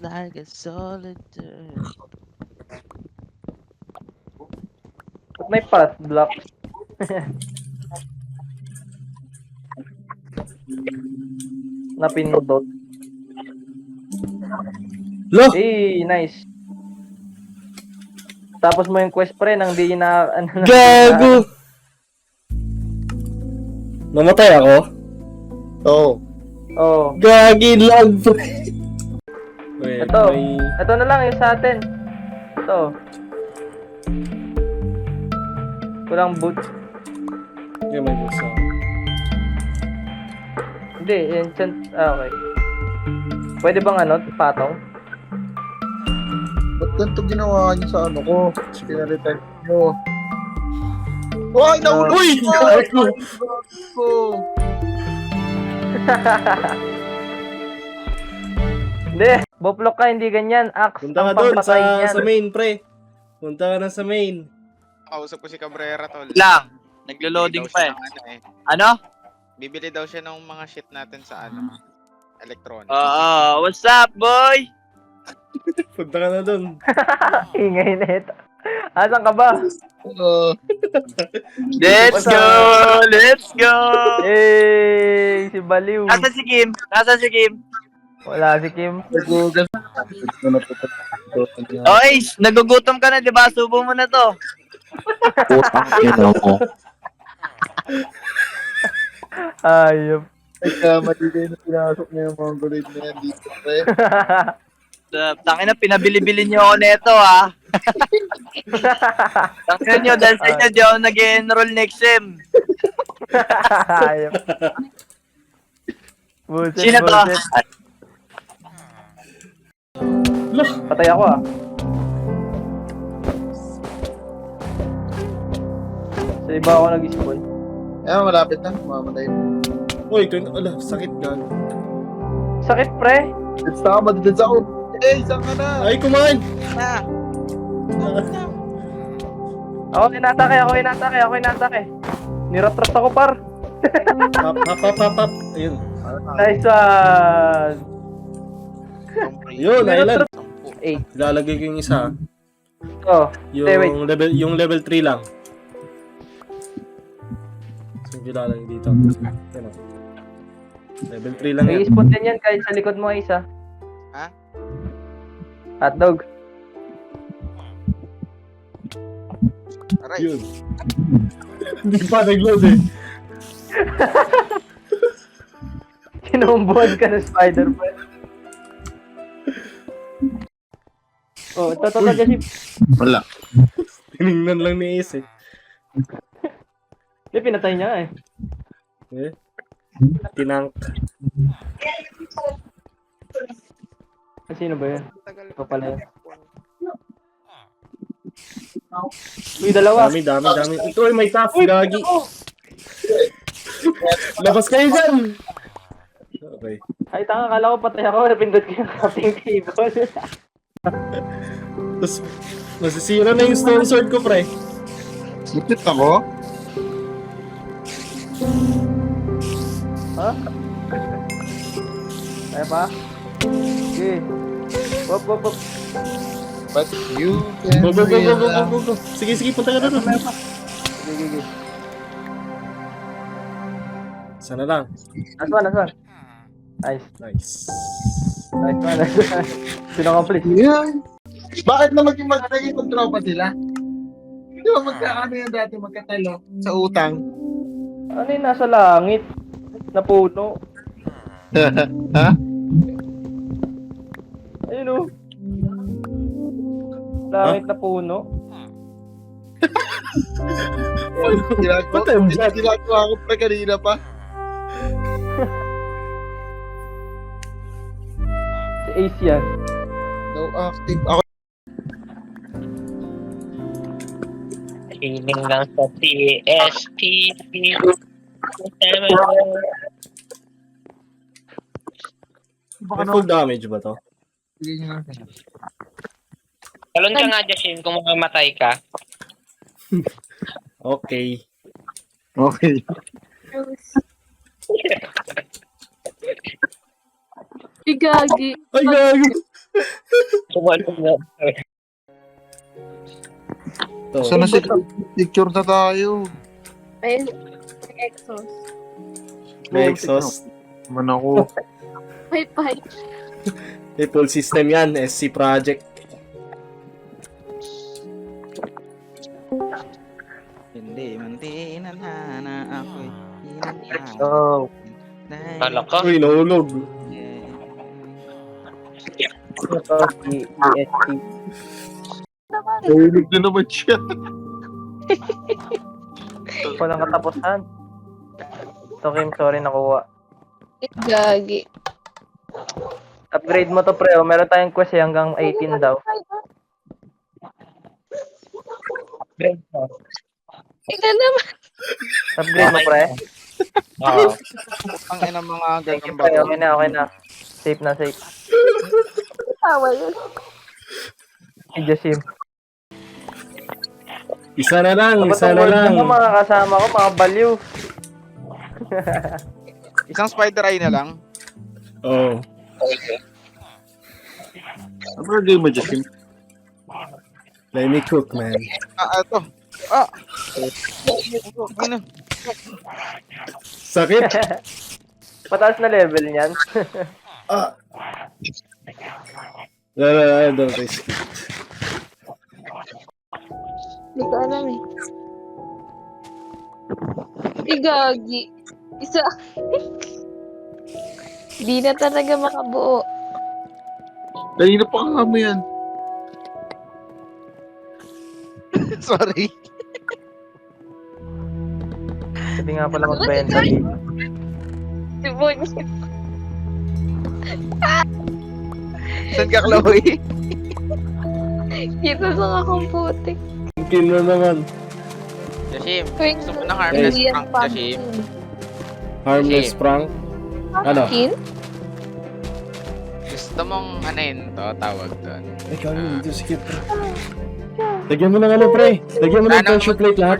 like a solitaire. May pass block. Napindot. Lo! Eh, nice. Tapos mo yung quest pre nang di na Gago! Namatay ako? Oo. Oh. Gagi lag, pre. Wait, Ito. may... Ito na lang yung sa atin. Ito. Kulang boot. Okay, may gusto. Hindi, enchant. Okay. Pwede bang ano, patong? Ba't ganito ginawa niyo sa ano ko? Pinalitan niyo. Uy! Nahulog Uy! ko! Gago! ko! Hindi. Boplok ka, hindi ganyan. Axe Punta ka ang doon pampatay niyan. sa main, pre. Punta ka na sa main. Kausap ko si Cabrera, tol. Lang. Bibili Naglo-loading daw pa siya eh. ng ano eh. Ano? Bibili daw siya ng mga shit natin sa ano, electronics. What's up, boy? Punta ka na doon. Ingay na ito. Asan ka ba? Let's go! Let's go! Eh, si Baliw. Nasaan si Kim? Nasaan si Kim? Wala si Kim. Nagugas. Oh, Ace, nagugutom ka na, di ba? Subo mo na to. Putang ina mo. Ayop. Nagkamali kayo na pinasok niya yung mongoloid na yan dito, pre. Tangina, pinabili-bili niyo ako neto, ha? Tangina niyo, dahil sa inyo, di ako nag-enroll next sem. Ayop. Bullshit, Sino to? bullshit. Patay ako ah. Sa iba ako nag-spawn. Ayan, malapit na. Mamatay. Uy, ala, sakit gan. Sakit pre. It's na, madidans ako. Eh, saan ka na? Ay, kumain! Ako inatake. Nirat-rat ako par. Pap. Ayun. Nice one. Yun, Island. 8. Ilalagay ko yung isa. Oh, wait. Yung level 3 lang. So, ilalagay dito. Yan o. Level 3 lang May yan. spawn din yan kahit sa likod mo isa. Ha? Hotdog. Aray, Yun. Hindi pa nag-load eh. Kinumbuhan ka ng spider pa. Oh, ito Jesse. Wala. Tinignan lang ni Ace eh. Hindi, pinatay niya eh. Eh? Tinank. Sino ba yun? tagal Ito pala yun. Uy, dalawa. Dami. Ito ay may tough, gagi. Labas kayo dyan! Okay. Ay, tanga, kala ko patay ako. Napindot ko yung crafting table. Tapos, nasisira na yung stone sword ko, pre. Lupit ako? Ha? Kaya pa? Sige. Wop. But you can Go. Sige, punta ka na doon. Sige. Sana lang. Last one. Nice. Nice. Nice one. Sino-complete? Yeah. Bakit na maging magkakita tropa sila? Di ba magkakano yan dati magkatalo sa utang? Ano yung nasa langit? Na puno. Ha? Ayun o. Langit na puno. Ginagawa ko pa kanina pa. Si Ace yan. No active. Ako Feeling lang sa TSP. May full damage ba to? Talon ka nga, Jashin, kung mamamatay ka. Okay. Okay. Igagi. Ay, gagi! To. Sana si picture na tayo. Ayun, may exhaust. May exhaust. Man ako. May pipe. May full system yan. SC Project. Hindi, mantiin na ako'y hinanaan. Oh, Kala ka. Uy, nahulog. ito si EST. Nahulog na naman siya. Walang katapusan. So, Kim, sorry nakuha. Gagi. Upgrade mo to, pre. Oh. Meron tayong quest eh, hanggang 18 daw. Ikaw naman. Upgrade mo, pre. Oo. Ang ina mga Thank you, ganang pre. bago. Okay na, okay na. Safe na, safe. Tawa yun. Si Jasim. Isa na lang, Dapat isa ang na word lang. mo, mga kasama ko, mga baliw. Isang spider eye na lang. Oh. Ano gagawin mo, Justin? Let me cook, man. Ito. Ano? Sakit. Pataas na level niyan. No, don't risk it. Hindi ko alam eh. Gagi. Isa. Di na talaga makabuo. Dahil na pa kami yan. Sorry. Sabi nga pala magbenta dito. Si Boy. Saan ka, Chloe? Dito sa kakumputik. Kin na naman. Jashim, Quick. gusto mo ng harmless Hindi prank, yan Jashim? Harmless Sige. prank. Ano? Pumpkin? Gusto mong ano yun to, tawag doon. Ikaw yun, Diyos skip. Lagyan mo ng ano, pre. Lagyan mo ng pressure plate lahat.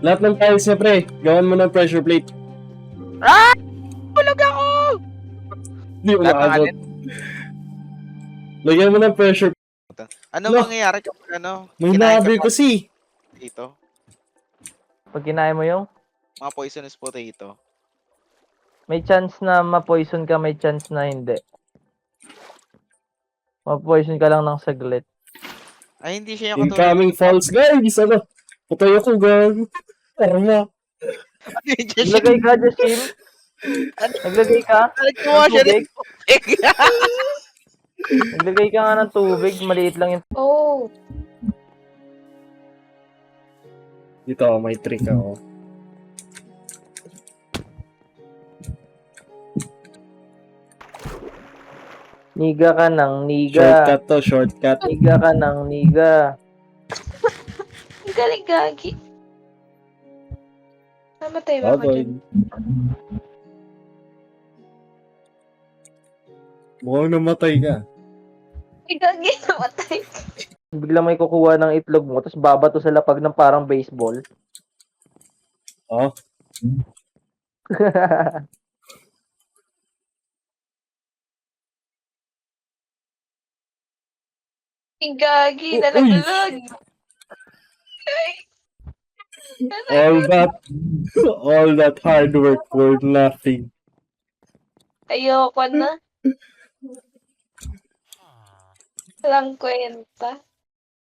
Lahat ng tiles niya, pre. Gawan mo ng pressure plate. Bulog ako! Hindi Lahat ng umaabot. alin? Lagyan mo ng pressure plate. Ano Lo. mangyayari kapag ano? May kinain ka nabi kasi. dito? Pag kinain mo yung, Mga poisonous potato. may chance na ma-poison ka, may chance na hindi. Ma-poison ka lang ng saglit. Ay, hindi siya yung katulad. Incoming false guys. Ano? Patay ako, gag. Tama. Naglagay ka, Jasim? Naglagay ka? Nagkuha Ng siya tubig? ng tubig. Naglagay ka nga ng tubig, maliit lang yung... Oh. Dito, may trick ako. Niga ka ng niga. Shortcut to, shortcut. Niga ka ng niga. Ang galing gagi. Namatay ba ako Baboy. dyan? Mukhang namatay ka. Ay, gagi. Namatay. Bigla may kukuha ng itlog mo, tapos babato sa lapag ng parang baseball. Oh. Ay, gagi. Nalaglag. All that hard work for nothing. Ayoko na. Walang kwenta.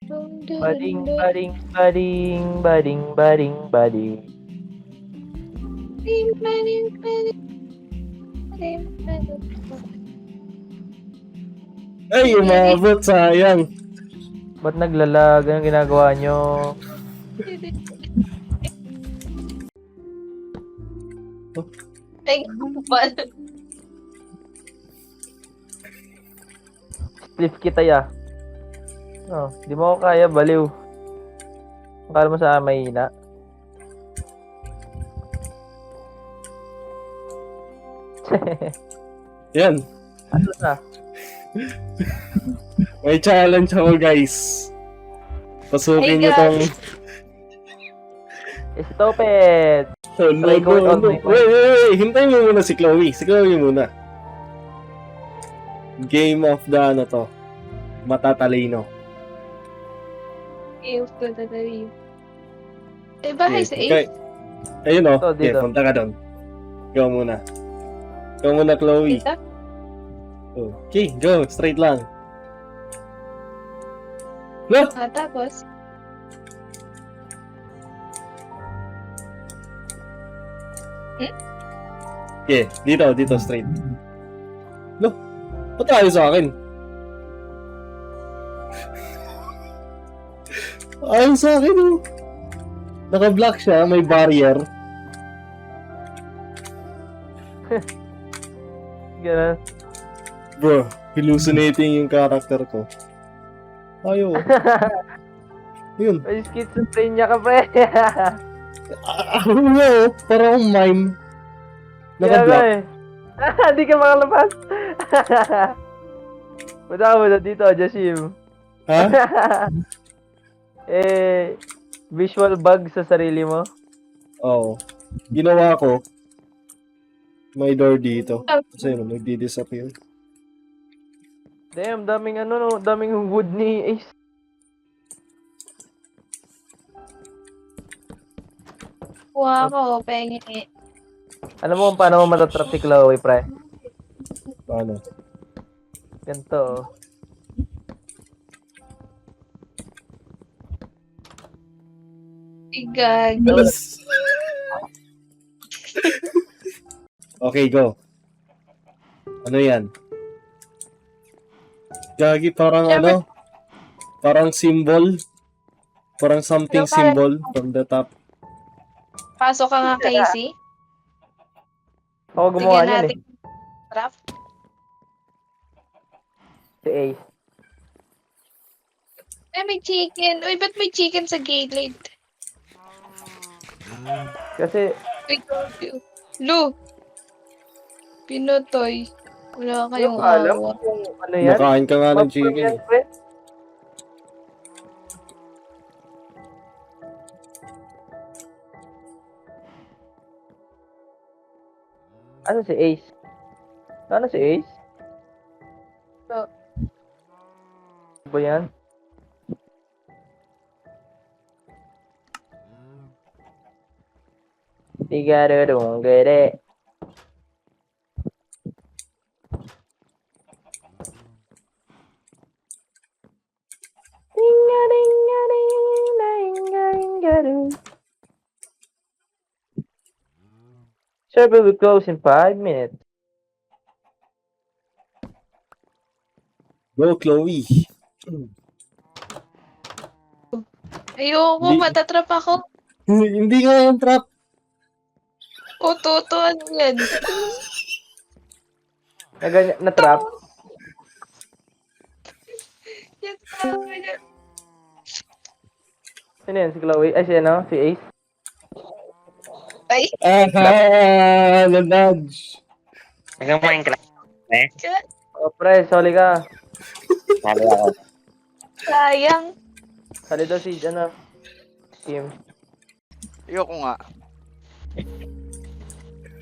Bading, bading, bading, bading, bading, bading. Ay, umabot, sayang. Ba't naglalag? Anong ginagawa nyo? Ay, kapal. Split kita ya. Oh, di mo ako kaya, baliw. Akala mo sa mahina. Yan. Ano na? May challenge ako, guys. Pasukin Hey, niyo tong... Stop it! Oh, no, Try ko no, on no. my phone. Wait. Hintayin mo muna si Chloe. Si Chloe muna. game of the ano to, matatalino. Ew, talaga. Eh, bahay sa Okay. Ayun o. Ito, Okay, dito. punta ka doon. Ikaw muna. Ikaw muna, Chloe. Dito? Okay, go. Straight lang. No! Tapos? Okay, dito, straight. No! Ba't tayo sa akin? Ayaw sa akin oh. Naka-block siya, may barrier. Ganun. Bro, hallucinating yung character ko. Ayaw. Yun. May schizophrenia ka, pre. Ako nga oh, para akong mime. Kaya Naka-block. eh. Hindi ka makalabas. Punta ka muna dito, Jashim. Ha? Visual bug sa sarili mo. Oo. Ginawa ko. May door dito. Kasi ano, nagdi-disappear. Damn, daming daming wood ni Ace. Kuha ko, pengi. Alam mo kung paano mo matatrap si Chloe, pre? Paano? Ganito, oh. Igag. Okay, go. Ano yan? Gagi, parang Siyempre- ano? Parang symbol. Parang something Ano, parang- symbol from the top. Pasok ka nga, Casey. Ako gumawa Bigyan niyan natin. Trap. Si Ace. Ay, may chicken. Uy, ba't may chicken sa gate? Kasi, Uy, Lu. Pinutoy. Wala kayong alam awa. kung ano yan. Makain ka nga ng Maprom chicken. yan, pre. Ano si Ace? Ano si Ace? So, Ano ba yan? Tigarurong gere. Server will close in 5 minutes. Go, Chloe. ayoko, Di- matatrap ako. Hindi nga yung trap. Toto, ano yan? Na trap. Yan, tama yan. Sino yan? Si Chloe? Ay, si ano? Si Ace? Ay, Aha! Na-nudge. Hanggang Minecraft. Oh, pre, soli ka. Sabi ako. sayang. Sali daw si, ano? Kim. Ayoko nga.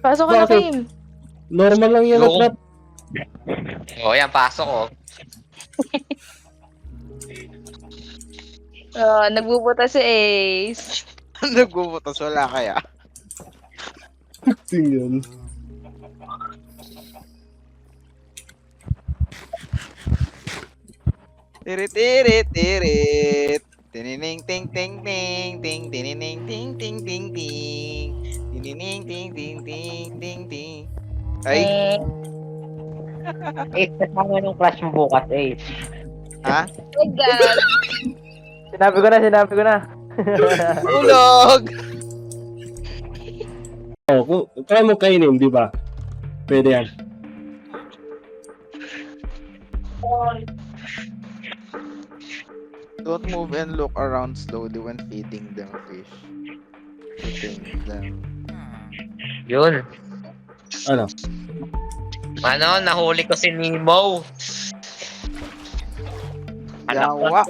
Pasok ka na, Bakit? Kim. Normal lang yan na Go. trap. O, yan, pasok ko. Nagbubuta si Ace. Nagbubutas, wala kaya. Tingnan. Tirit, tirit, tirit. Tinining, ting, ting, ting, ting, tinining, ting, ting, ting, ting. Tinining, ting, ting, ting, ting, ting. Ay, Ace, kasama nung crush mo bukas, Ace. ha? Oh, God. Sinabi ko na. Ulog! Oh, kaya mo kainin, di ba? Pwede yan. Don't move and look around slowly when feeding them fish. Feeding them. Yun. Ano? Ano, nahuli ko si Nemo. Yawa!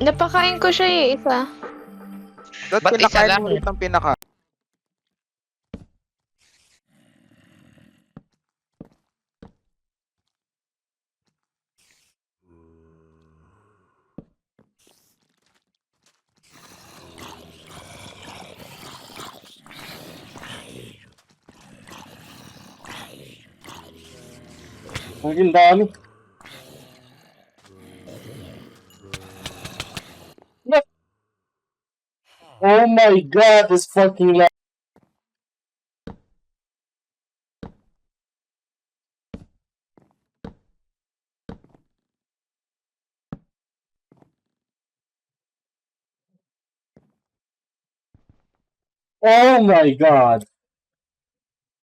Napakain ko siya eh, isa. Ba't Ba't isa pinakain lang? mo ulit ang pinaka? Ang dami. Oh my god, this fucking lag. Oh my god.